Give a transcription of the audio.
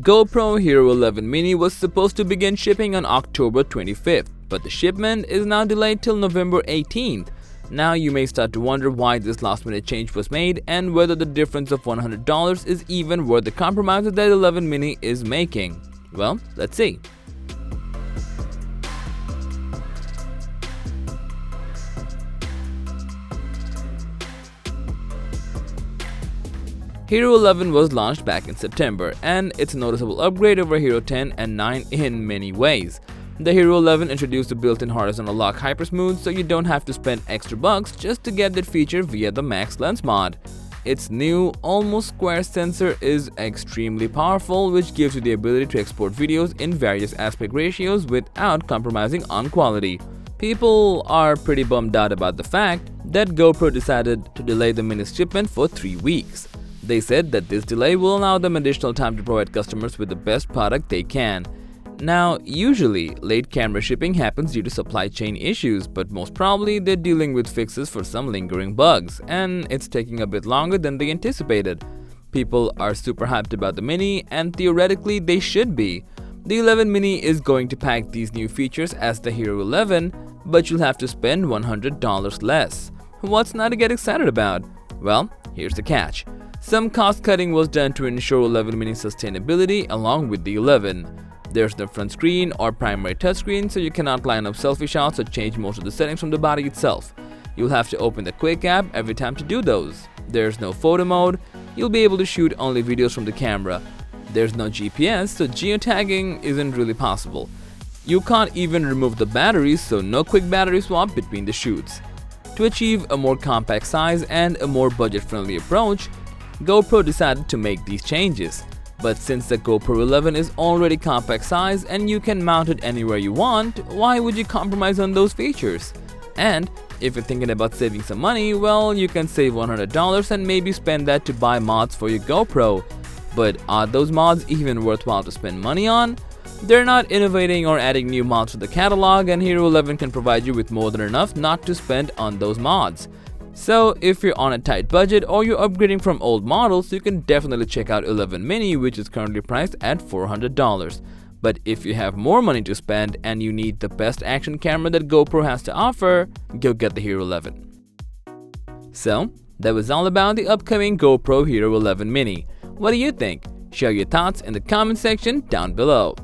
GoPro Hero 11 Mini was supposed to begin shipping on October 25th, but the shipment is now delayed till November 18th. Now you may start to wonder why this last-minute change was made and whether the difference of $100 is even worth the compromises that 11 Mini is making. Well, let's see. Hero 11 was launched back in September, and it's a noticeable upgrade over Hero 10 and 9 in many ways. The Hero 11 introduced a built-in horizontal lock hypersmooth, so you don't have to spend extra bucks just to get that feature via the Max Lens mod. Its new, almost square sensor is extremely powerful, which gives you the ability to export videos in various aspect ratios without compromising on quality. People are pretty bummed out about the fact that GoPro decided to delay the Mini's shipment for 3 weeks. They said that this delay will allow them additional time to provide customers with the best product they can. Now, usually, late camera shipping happens due to supply chain issues, but most probably they're dealing with fixes for some lingering bugs, and it's taking a bit longer than they anticipated. People are super hyped about the Mini, and theoretically they should be. The 11 Mini is going to pack these new features as the Hero 11, but you'll have to spend $100 less. What's not to get excited about? Well, here's the catch. Some cost cutting was done to ensure 11 Mini sustainability along with the 11. There's no front screen or primary touchscreen, so you cannot line up selfie shots or change most of the settings from the body itself. You'll have to open the Quick app every time to do those. There's no photo mode. You'll be able to shoot only videos from the camera. There's no GPS, so geotagging isn't really possible. You can't even remove the batteries, so no quick battery swap between the shoots. To achieve a more compact size and a more budget-friendly approach, GoPro decided to make these changes. But since the GoPro 11 is already compact size and you can mount it anywhere you want, why would you compromise on those features? And if you're thinking about saving some money, well, you can save $100 and maybe spend that to buy mods for your GoPro. But are those mods even worthwhile to spend money on? They're not innovating or adding new mods to the catalog, and Hero 11 can provide you with more than enough not to spend on those mods. So if you're on a tight budget or you're upgrading from old models, you can definitely check out 11 Mini, which is currently priced at $400. But if you have more money to spend and you need the best action camera that GoPro has to offer, go get the Hero 11. So that was all about the upcoming GoPro Hero 11 Mini. What do you think? Share your thoughts in the comment section down below.